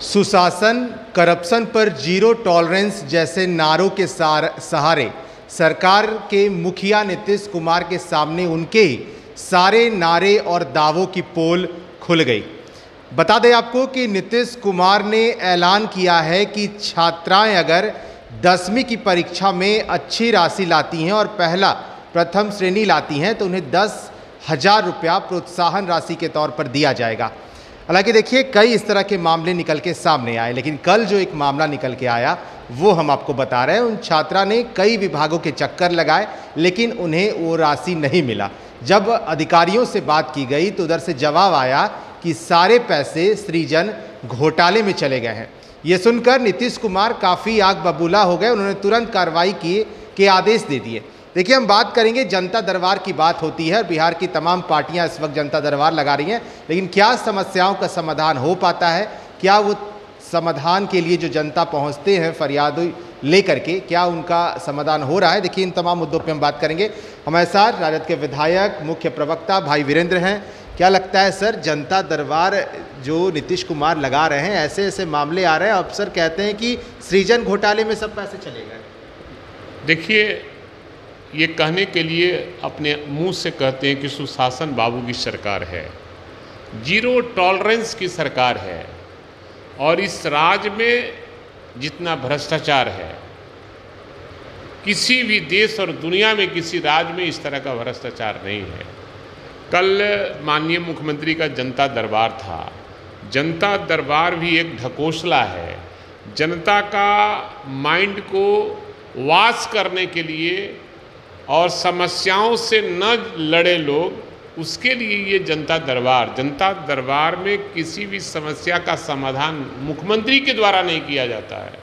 सुशासन, करप्शन पर zero tolerance जैसे नारों के सहारे सरकार के मुखिया नीतीश कुमार के सामने उनके सारे नारे और दावों की पोल खुल गई। बता दें आपको कि नीतीश कुमार ने ऐलान किया है कि छात्राएं अगर 10वीं की परीक्षा में अच्छी राशि लाती हैं और प्रथम श्रेणी लाती हैं तो उन्हें 10,000 रुपया प्रोत्साहन राशि के तौर पर दिया जाएगा। हालांकि देखिए, कई इस तरह के मामले निकल के सामने आए, लेकिन कल जो एक मामला निकल के आया वो हम आपको बता रहे हैं। उन छात्रा ने कई विभागों के चक्कर लगाए लेकिन उन्हें वो राशि नहीं मिला। जब अधिकारियों से बात की गई तो उधर से जवाब आया कि सारे पैसे सृजन घोटाले में चले गए हैं। ये सुनकर नीतीश कुमार काफ़ी आग बबूला हो गए। उन्होंने तुरंत कार्रवाई के आदेश दे दिए। देखिए, हम बात करेंगे जनता दरबार की बात होती है। बिहार की तमाम पार्टियां इस वक्त जनता दरबार लगा रही हैं, लेकिन क्या समस्याओं का समाधान हो पाता है? क्या वो समाधान के लिए जो जनता पहुंचते हैं फरियाद लेकर के, क्या उनका समाधान हो रहा है? देखिए, इन तमाम मुद्दों पे हम बात करेंगे। हमारे साथ राजद के विधायक मुख्य प्रवक्ता भाई वीरेंद्र हैं। क्या लगता है सर, जनता दरबार जो नीतीश कुमार लगा रहे हैं, ऐसे ऐसे मामले आ रहे हैं, अफसर कहते हैं कि सृजन घोटाले में सब पैसे चले गए। देखिए, ये कहने के लिए अपने मुंह से कहते हैं कि सुशासन बाबू की सरकार है, जीरो टॉलरेंस की सरकार है, और इस राज्य में जितना भ्रष्टाचार है, किसी भी देश और दुनिया में किसी राज्य में इस तरह का भ्रष्टाचार नहीं है। कल माननीय मुख्यमंत्री का जनता दरबार था। जनता दरबार भी एक ढकोसला है। जनता का माइंड को वाश करने के लिए और समस्याओं से न लड़े लोग, उसके लिए ये जनता दरबार में किसी भी समस्या का समाधान मुख्यमंत्री के द्वारा नहीं किया जाता है।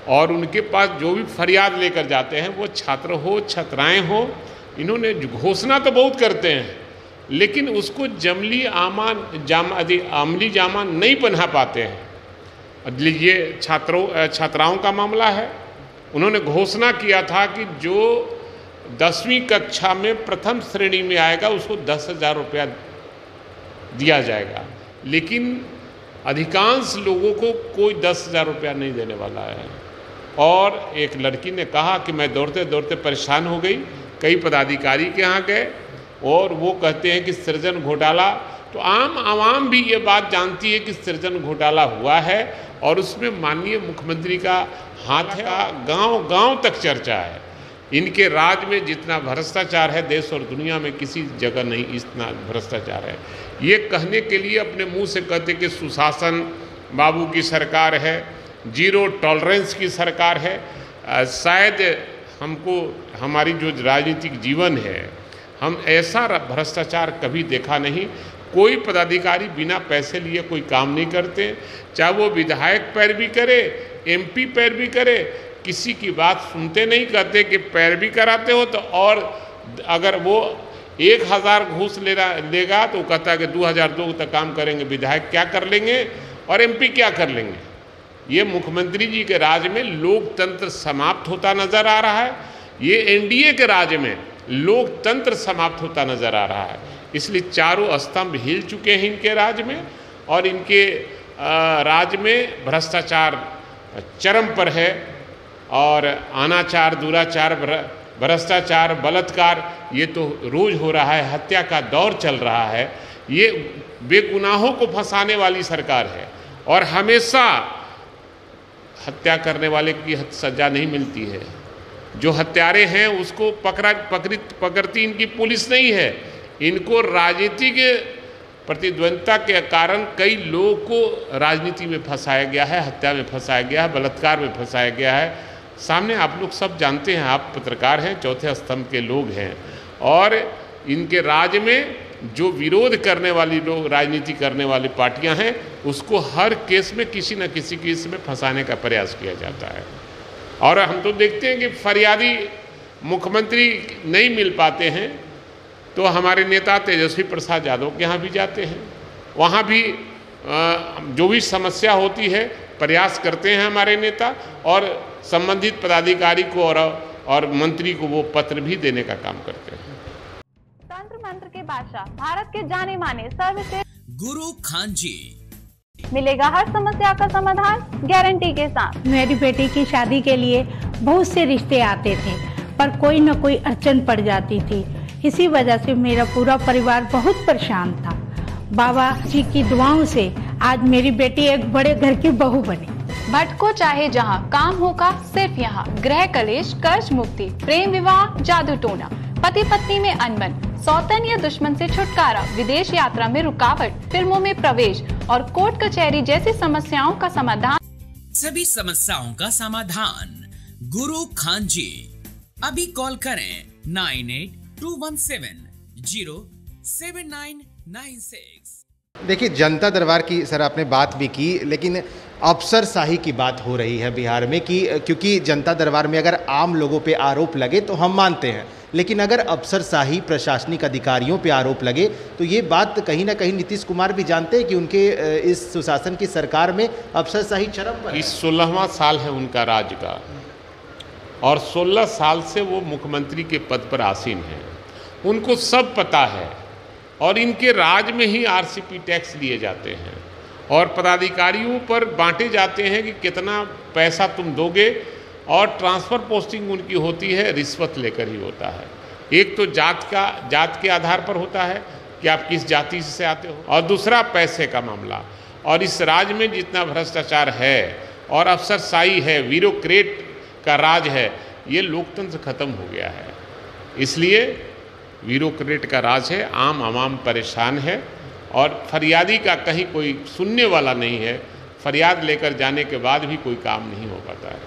और उनके पास जो भी फरियाद लेकर जाते हैं, वो छात्र हो छात्राएं हो, इन्होंने घोषणा तो बहुत करते हैं लेकिन उसको अमली जामा नहीं बना पाते हैं। ये छात्राओं का मामला है। उन्होंने घोषणा किया था कि जो 10वीं कक्षा में प्रथम श्रेणी में आएगा उसको 10,000 रुपया दिया जाएगा, लेकिन अधिकांश लोगों को कोई 10,000 रुपया नहीं देने वाला है। और एक लड़की ने कहा कि मैं दौड़ते दौड़ते परेशान हो गई, कई पदाधिकारी के यहाँ गए और वो कहते हैं कि सृजन घोटाला। तो आम आवाम भी ये बात जानती है कि सृजन घोटाला हुआ है और उसमें माननीय मुख्यमंत्री का हाथ है। गांव गांव तक चर्चा है। इनके राज्य में जितना भ्रष्टाचार है, देश और दुनिया में किसी जगह नहीं इतना भ्रष्टाचार है। ये कहने के लिए अपने मुंह से कहते कि सुशासन बाबू की सरकार है, जीरो टॉलरेंस की सरकार है। शायद हमको हमारी जो राजनीतिक जीवन है, हम ऐसा भ्रष्टाचार कभी देखा नहीं। कोई पदाधिकारी बिना पैसे लिए कोई काम नहीं करते, चाहे वो विधायक पैरवी करे, MP पैरवी करे, किसी की बात सुनते नहीं। कहते कि पैरवी कराते हो तो, और अगर वो 1,000 घूस लेगा तो कहता है कि 2,000 दो तक काम करेंगे। विधायक क्या कर लेंगे और MP क्या कर लेंगे? ये मुख्यमंत्री जी के राज में लोकतंत्र समाप्त होता नजर आ रहा है। ये NDA के राज में लोकतंत्र समाप्त होता नजर आ रहा है। इसलिए चारों स्तंभ हिल चुके हैं इनके राज में, और इनके राज में भ्रष्टाचार चरम पर है। और अनाचार, दुराचार, भ्रष्टाचार, बलात्कार ये तो रोज हो रहा है। हत्या का दौर चल रहा है। ये बेगुनाहों को फंसाने वाली सरकार है और हमेशा हत्या करने वाले की सजा नहीं मिलती है। जो हत्यारे हैं उसको पकड़ती इनकी पुलिस नहीं है। इनको राजनीति के प्रतिद्वंद्विता के कारण कई लोगों को राजनीति में फंसाया गया है, हत्या में फंसाया गया है, बलात्कार में फंसाया गया है। सामने आप लोग सब जानते हैं, आप पत्रकार हैं, चौथे स्तंभ के लोग हैं। और इनके राज्य में जो विरोध करने वाली लोग, राजनीति करने वाली पार्टियां हैं, उसको हर केस में किसी न किसी केस में फंसाने का प्रयास किया जाता है। और हम तो देखते हैं कि फरियादी मुख्यमंत्री नहीं मिल पाते हैं तो हमारे नेता तेजस्वी प्रसाद यादव के यहाँ भी जाते हैं। वहाँ भी जो भी समस्या होती है प्रयास करते हैं हमारे नेता, और संबंधित पदाधिकारी को और मंत्री को वो पत्र भी देने का काम करते हैं। तंत्र मंत्र के बादशाह, भारत के जाने माने सर्वश्रेष्ठ गुरु खान जी मिलेगा हर समस्या का समाधान गारंटी के साथ। मेरी बेटी की शादी के लिए बहुत से रिश्ते आते थे, पर कोई न कोई अड़चन पड़ जाती थी। इसी वजह से मेरा पूरा परिवार बहुत परेशान था। बाबा जी की दुआओं से आज मेरी बेटी एक बड़े घर की बहू बनी। भटको चाहे जहां, काम होगा सिर्फ यहाँ। गृह कलेश, कर्ज मुक्ति, प्रेम विवाह, जादू टोना, पति पत्नी में अनबन, सौतन या दुश्मन से छुटकारा, विदेश यात्रा में रुकावट, फिल्मों में प्रवेश और कोर्ट कचहरी जैसी समस्याओं का समाधान। सभी समस्याओं का समाधान गुरु खान जी। अभी कॉल करें 9821707996। देखिए, जनता दरबार की सर आपने बात भी की, लेकिन अफसरशाही की बात हो रही है बिहार में कि क्योंकि जनता दरबार में अगर आम लोगों पे आरोप लगे तो हम मानते हैं, लेकिन अगर अफसरशाही प्रशासनिक अधिकारियों पे आरोप लगे तो ये बात कहीं ना कहीं नीतीश कुमार भी जानते हैं कि उनके इस सुशासन की सरकार में अफसरशाही चरम पर है। इस 16वां साल है उनका राज का और 16 साल से वो मुख्यमंत्री के पद पर आसीन हैं। उनको सब पता है और इनके राज में ही आरसीपी टैक्स लिए जाते हैं और पदाधिकारियों पर बांटे जाते हैं कि कितना पैसा तुम दोगे, और ट्रांसफ़र पोस्टिंग उनकी होती है रिश्वत लेकर ही होता है। एक तो जात के आधार पर होता है कि आप किस जाति से आते हो, और दूसरा पैसे का मामला। और इस राज में जितना भ्रष्टाचार है और अफसरशाही है, ब्यूरोक्रेट का राज है, ये लोकतंत्र खत्म हो गया है। इसलिए ब्यूरोक्रेट का राज है, आम आवाम परेशान है और फरियादी का कहीं कोई सुनने वाला नहीं है। फरियाद लेकर जाने के बाद भी कोई काम नहीं हो पाता है।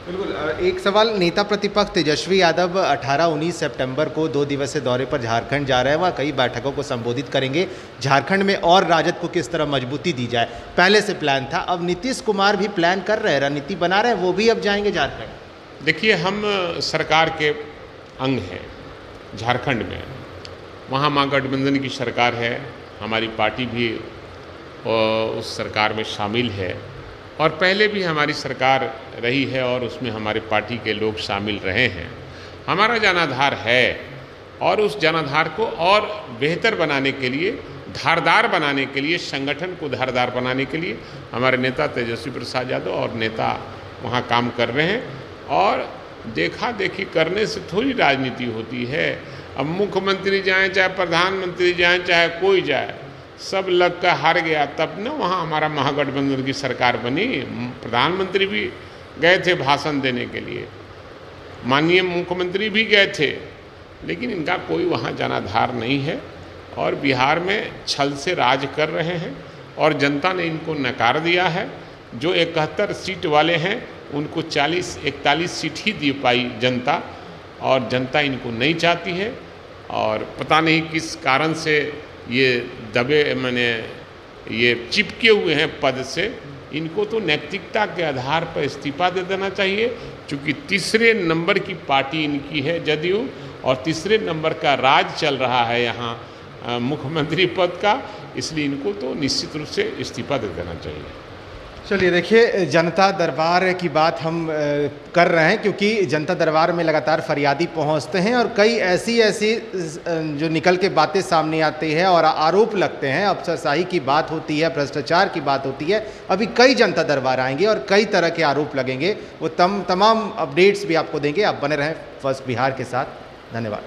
बिल्कुल। एक सवाल, नेता प्रतिपक्ष तेजस्वी यादव 18-19 सितंबर को 2 दिवसीय दौरे पर झारखंड जा रहे हैं। वहाँ कई बैठकों को संबोधित करेंगे। झारखंड में और राजद को किस तरह मजबूती दी जाए, पहले से प्लान था। अब नीतीश कुमार भी प्लान कर रहे हैं, रणनीति बना रहे हैं, वो भी अब जाएंगे झारखंड। देखिए, हम सरकार के अंग हैं झारखंड में। वहाँ महागठबंधन की सरकार है, हमारी पार्टी भी उस सरकार में शामिल है और पहले भी हमारी सरकार रही है और उसमें हमारे पार्टी के लोग शामिल रहे हैं। हमारा जनाधार है और उस जनाधार को और बेहतर बनाने के लिए, धारदार बनाने के लिए, संगठन को धारदार बनाने के लिए हमारे नेता तेजस्वी प्रसाद यादव और नेता वहाँ काम कर रहे हैं। और देखा देखी करने से थोड़ी राजनीति होती है। अब मुख्यमंत्री जाएं, चाहे प्रधानमंत्री जाएं, चाहे कोई जाए, सब लग कर हार गया तब ना वहाँ हमारा महागठबंधन की सरकार बनी। प्रधानमंत्री भी गए थे भाषण देने के लिए, माननीय मुख्यमंत्री भी गए थे, लेकिन इनका कोई वहाँ जनाधार नहीं है और बिहार में छल से राज कर रहे हैं और जनता ने इनको नकार दिया है। जो 71 सीट वाले हैं उनको 41 सीट ही दे पाई जनता, और जनता इनको नहीं चाहती है। और पता नहीं किस कारण से ये ये चिपके हुए हैं पद से। इनको तो नैतिकता के आधार पर इस्तीफा दे देना चाहिए, क्योंकि तीसरे नंबर की पार्टी इनकी है जदयू और तीसरे नंबर का राज चल रहा है यहाँ मुख्यमंत्री पद का, इसलिए इनको तो निश्चित रूप से इस्तीफा दे देना चाहिए। चलिए, देखिए, जनता दरबार की बात हम कर रहे हैं क्योंकि जनता दरबार में लगातार फरियादी पहुंचते हैं और कई ऐसी जो निकल के बातें सामने आती है और आरोप लगते हैं। अफसरशाही की बात होती है, भ्रष्टाचार की बात होती है। अभी कई जनता दरबार आएंगे और कई तरह के आरोप लगेंगे। वो तमाम अपडेट्स भी आपको देंगे। आप बने रहें फर्स्ट बिहार के साथ। धन्यवाद।